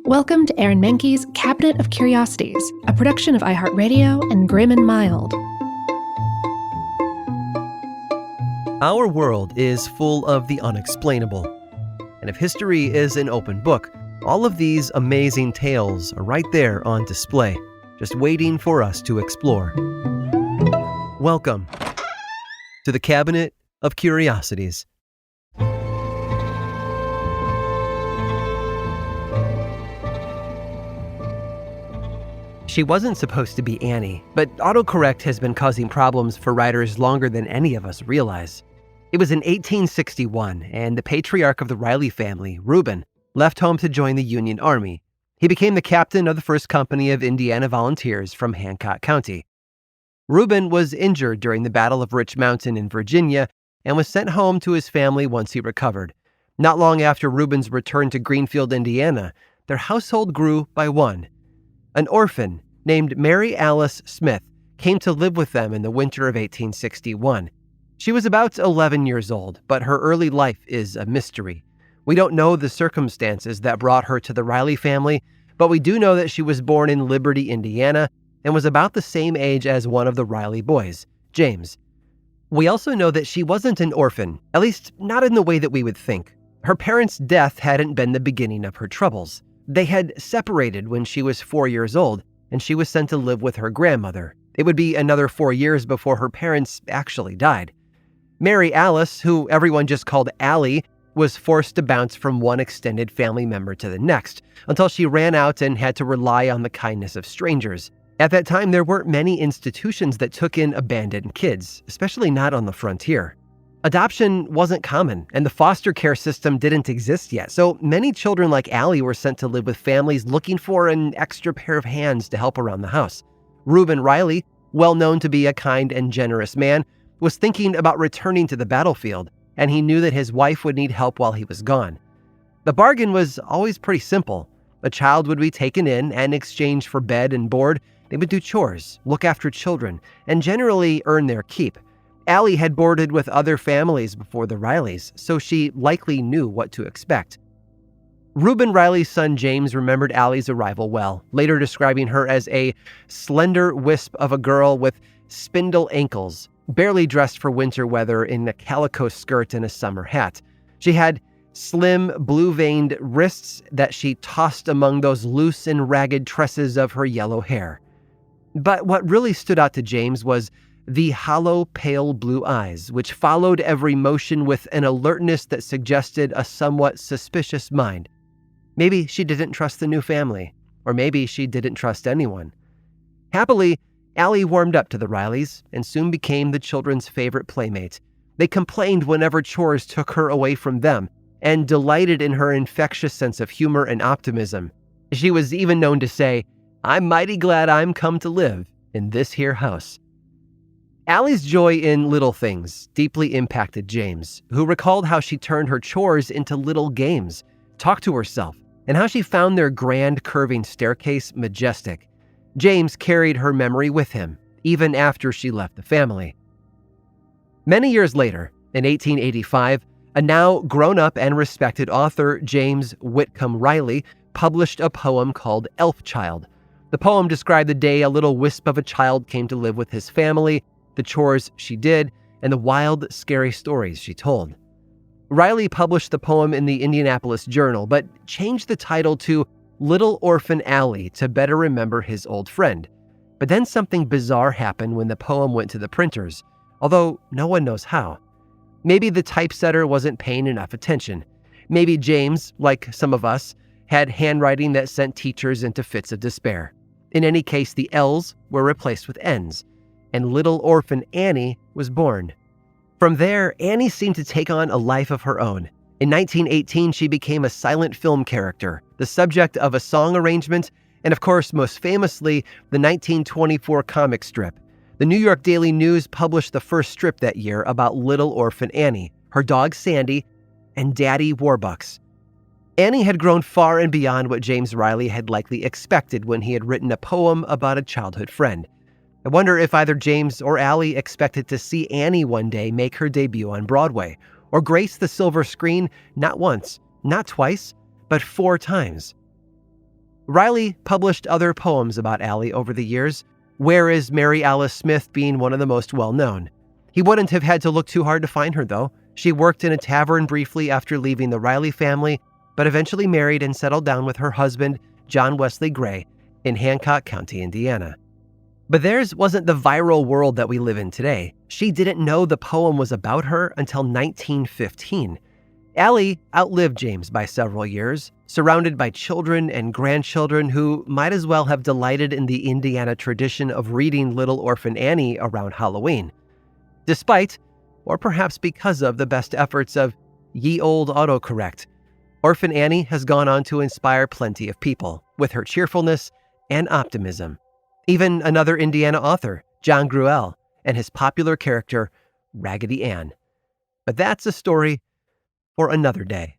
Welcome to Aaron Mahnke's Cabinet of Curiosities, a production of iHeartRadio and Grim and Mild. Our world is full of the unexplainable. And if history is an open book, all of these amazing tales are right there on display, just waiting for us to explore. Welcome to the Cabinet of Curiosities. She wasn't supposed to be Annie, but autocorrect has been causing problems for writers longer than any of us realize. It was in 1861, and the patriarch of the Riley family, Reuben, left home to join the Union Army. He became the captain of the 1st Company of Indiana Volunteers from Hancock County. Reuben was injured during the Battle of Rich Mountain in Virginia and was sent home to his family once he recovered. Not long after Reuben's return to Greenfield, Indiana, their household grew by one. An orphan named Mary Alice Smith came to live with them in the winter of 1861. She was about 11 years old, but her early life is a mystery. We don't know the circumstances that brought her to the Riley family, but we do know that she was born in Liberty, Indiana, and was about the same age as one of the Riley boys, James. We also know that she wasn't an orphan, at least not in the way that we would think. Her parents' death hadn't been the beginning of her troubles. They had separated when she was 4 years old, and she was sent to live with her grandmother. It would be another 4 years before her parents actually died. Mary Alice, who everyone just called Allie, was forced to bounce from one extended family member to the next, until she ran out and had to rely on the kindness of strangers. At that time, there weren't many institutions that took in abandoned kids, especially not on the frontier. Adoption wasn't common, and the foster care system didn't exist yet, so many children like Allie were sent to live with families looking for an extra pair of hands to help around the house. Reuben Riley, well known to be a kind and generous man, was thinking about returning to the battlefield, and he knew that his wife would need help while he was gone. The bargain was always pretty simple. A child would be taken in, and in exchange for bed and board, they would do chores, look after children, and generally earn their keep. Allie had boarded with other families before the Rileys, so she likely knew what to expect. Reuben Riley's son James remembered Allie's arrival well, later describing her as a slender wisp of a girl with spindle ankles, barely dressed for winter weather in a calico skirt and a summer hat. She had slim, blue-veined wrists that she tossed among those loose and ragged tresses of her yellow hair. But what really stood out to James was the hollow, pale blue eyes, which followed every motion with an alertness that suggested a somewhat suspicious mind. Maybe she didn't trust the new family, or maybe she didn't trust anyone. Happily, Allie warmed up to the Rileys and soon became the children's favorite playmate. They complained whenever chores took her away from them, and delighted in her infectious sense of humor and optimism. She was even known to say, "I'm mighty glad I'm come to live in this here house." Allie's joy in little things deeply impacted James, who recalled how she turned her chores into little games, talked to herself, and how she found their grand curving staircase majestic. James carried her memory with him, even after she left the family. Many years later, in 1885, a now grown-up and respected author, James Whitcomb Riley, published a poem called Elf Child. The poem described the day a little wisp of a child came to live with his family, the chores she did, and the wild, scary stories she told. Riley published the poem in the Indianapolis Journal, but changed the title to Little Orphan Allie to better remember his old friend. But then something bizarre happened when the poem went to the printers, although no one knows how. Maybe the typesetter wasn't paying enough attention. Maybe James, like some of us, had handwriting that sent teachers into fits of despair. In any case, the L's were replaced with N's, and little orphan Annie was born. From there, Annie seemed to take on a life of her own. In 1918, she became a silent film character, the subject of a song arrangement, and of course, most famously, the 1924 comic strip. The New York Daily News published the first strip that year about little orphan Annie, her dog Sandy, and Daddy Warbucks. Annie had grown far and beyond what James Riley had likely expected when he had written a poem about a childhood friend. I wonder if either James or Allie expected to see Annie one day make her debut on Broadway, or grace the silver screen not once, not twice, but 4 times. Riley published other poems about Allie over the years, Where is Mary Alice Smith being one of the most well-known. He wouldn't have had to look too hard to find her, though. She worked in a tavern briefly after leaving the Riley family, but eventually married and settled down with her husband, John Wesley Gray, in Hancock County, Indiana. But theirs wasn't the viral world that we live in today. She didn't know the poem was about her until 1915. Allie outlived James by several years, surrounded by children and grandchildren who might as well have delighted in the Indiana tradition of reading Little Orphan Annie around Halloween. Despite, or perhaps because of, the best efforts of ye olde autocorrect, Orphan Annie has gone on to inspire plenty of people with her cheerfulness and optimism. Even another Indiana author, John Gruelle, and his popular character, Raggedy Ann. But that's a story for another day.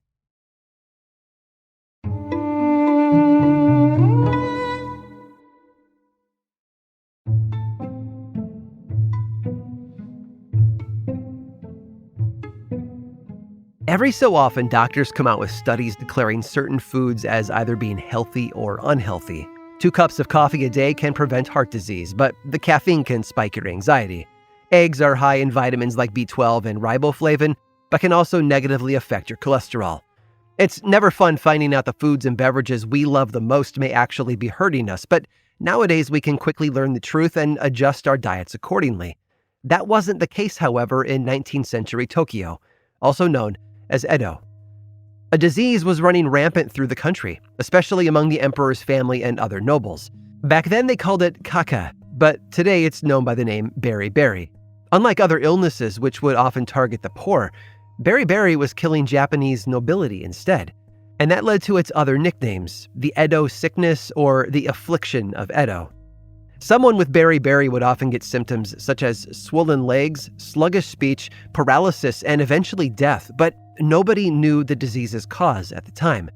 Every so often, doctors come out with studies declaring certain foods as either being healthy or unhealthy. 2 cups of coffee a day can prevent heart disease, but the caffeine can spike your anxiety. Eggs are high in vitamins like B12 and riboflavin, but can also negatively affect your cholesterol. It's never fun finding out the foods and beverages we love the most may actually be hurting us, but nowadays we can quickly learn the truth and adjust our diets accordingly. That wasn't the case, however, in 19th century Tokyo, also known as Edo. A disease was running rampant through the country, especially among the emperor's family and other nobles. Back then they called it kaka, but today it's known by the name beriberi. Unlike other illnesses which would often target the poor, beriberi was killing Japanese nobility instead, and that led to its other nicknames, the Edo sickness or the affliction of Edo. Someone with beriberi would often get symptoms such as swollen legs, sluggish speech, paralysis, and eventually death, but nobody knew the disease's cause at the time.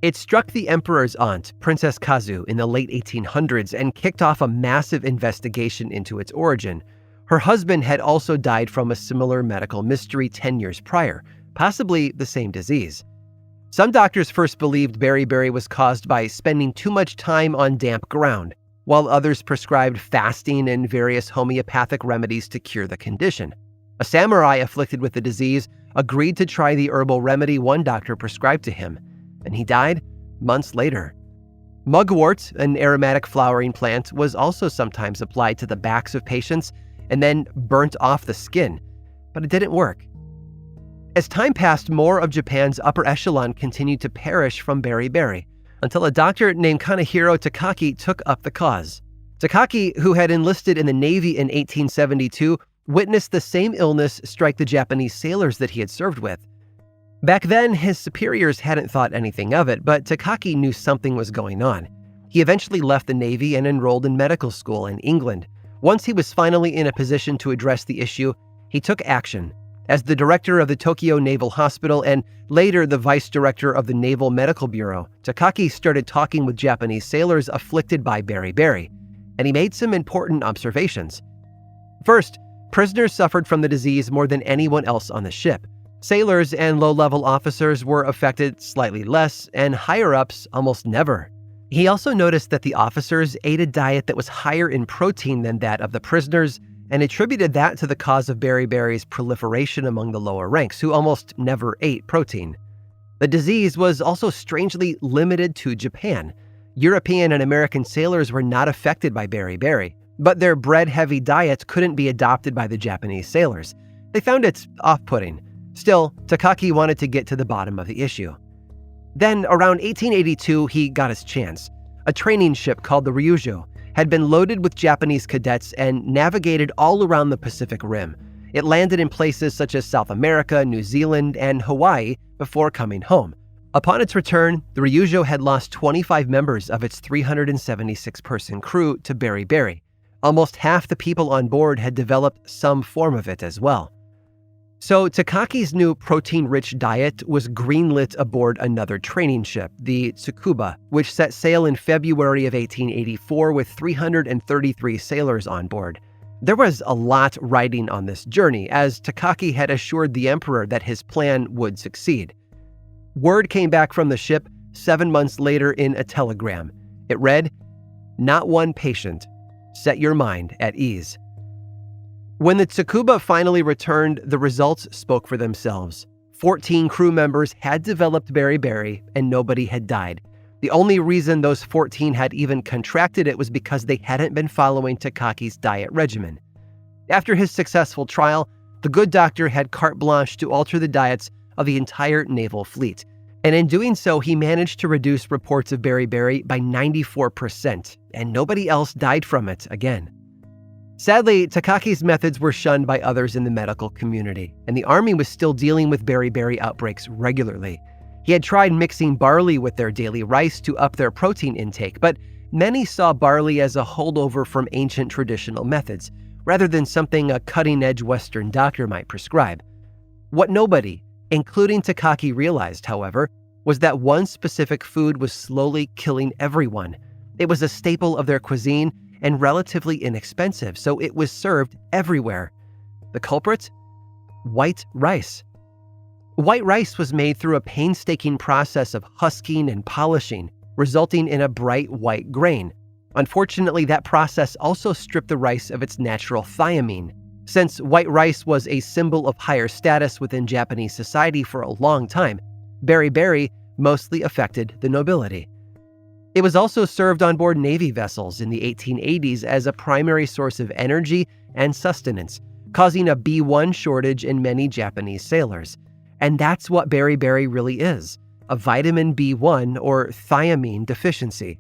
It struck the emperor's aunt, Princess Kazu, in the late 1800s and kicked off a massive investigation into its origin. Her husband had also died from a similar medical mystery 10 years prior, possibly the same disease. Some doctors first believed beriberi was caused by spending too much time on damp ground, while others prescribed fasting and various homeopathic remedies to cure the condition. A samurai afflicted with the disease agreed to try the herbal remedy one doctor prescribed to him, and he died months later. Mugwort, an aromatic flowering plant, was also sometimes applied to the backs of patients and then burnt off the skin, but it didn't work. As time passed, more of Japan's upper echelon continued to perish from beriberi, until a doctor named Kanehiro Takaki took up the cause. Takaki, who had enlisted in the Navy in 1872, witnessed the same illness strike the Japanese sailors that he had served with. Back then, his superiors hadn't thought anything of it, but Takaki knew something was going on. He eventually left the Navy and enrolled in medical school in England. Once he was finally in a position to address the issue, he took action. As the director of the Tokyo Naval Hospital and later the vice director of the Naval Medical Bureau, Takaki started talking with Japanese sailors afflicted by beriberi, and he made some important observations. First, prisoners suffered from the disease more than anyone else on the ship. Sailors and low-level officers were affected slightly less, and higher-ups almost never. He also noticed that the officers ate a diet that was higher in protein than that of the prisoners, and attributed that to the cause of beriberi's proliferation among the lower ranks, who almost never ate protein. The disease was also strangely limited to Japan. European and American sailors were not affected by beriberi, but their bread-heavy diets couldn't be adopted by the Japanese sailors. They found it off-putting. Still, Takaki wanted to get to the bottom of the issue. Then, around 1882, he got his chance. A training ship called the Ryujo had been loaded with Japanese cadets and navigated all around the Pacific Rim. It landed in places such as South America, New Zealand, and Hawaii before coming home. Upon its return, the Ryujo had lost 25 members of its 376-person crew to beriberi. Almost half the people on board had developed some form of it as well. So Takaki's new protein-rich diet was greenlit aboard another training ship, the Tsukuba, which set sail in February of 1884 with 333 sailors on board. There was a lot riding on this journey, as Takaki had assured the emperor that his plan would succeed. Word came back from the ship 7 months later in a telegram. It read, "Not one patient. Set your mind at ease." When the Tsukuba finally returned, the results spoke for themselves. 14 crew members had developed beriberi, and nobody had died. The only reason those 14 had even contracted it was because they hadn't been following Takaki's diet regimen. After his successful trial, the good doctor had carte blanche to alter the diets of the entire naval fleet. And in doing so, he managed to reduce reports of beriberi by 94%, and nobody else died from it again. Sadly, Takaki's methods were shunned by others in the medical community, and the army was still dealing with beriberi outbreaks regularly. He had tried mixing barley with their daily rice to up their protein intake, but many saw barley as a holdover from ancient traditional methods, rather than something a cutting-edge Western doctor might prescribe. What nobody, including Takaki, realized, however, was that one specific food was slowly killing everyone. It was a staple of their cuisine and relatively inexpensive, so it was served everywhere. The culprit? White rice. White rice was made through a painstaking process of husking and polishing, resulting in a bright white grain. Unfortunately, that process also stripped the rice of its natural thiamine. Since white rice was a symbol of higher status within Japanese society for a long time, beriberi mostly affected the nobility. It was also served on board Navy vessels in the 1880s as a primary source of energy and sustenance, causing a B1 shortage in many Japanese sailors. And that's what beriberi really is, a vitamin B1 or thiamine deficiency.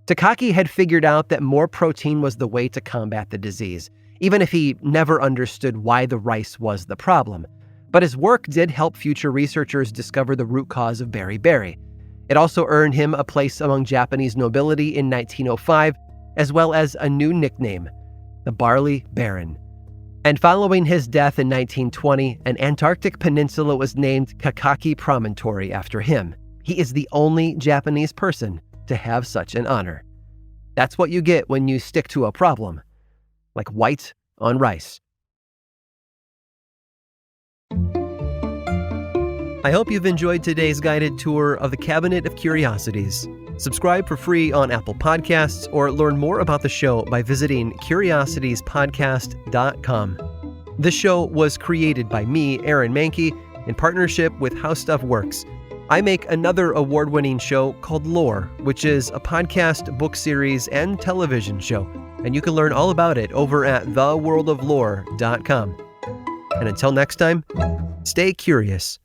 Takaki had figured out that more protein was the way to combat the disease, even if he never understood why the rice was the problem. But his work did help future researchers discover the root cause of beriberi. It also earned him a place among Japanese nobility in 1905, as well as a new nickname, the Barley Baron. And following his death in 1920, an Antarctic peninsula was named Kakaki Promontory after him. He is the only Japanese person to have such an honor. That's what you get when you stick to a problem, like white on rice. I hope you've enjoyed today's guided tour of the Cabinet of Curiosities. Subscribe for free on Apple Podcasts or learn more about the show by visiting curiositiespodcast.com. This show was created by me, Aaron Mahnke, in partnership with How Stuff Works. I make another award-winning show called Lore, which is a podcast, book series, and television show, and you can learn all about it over at theworldoflore.com. And until next time, stay curious.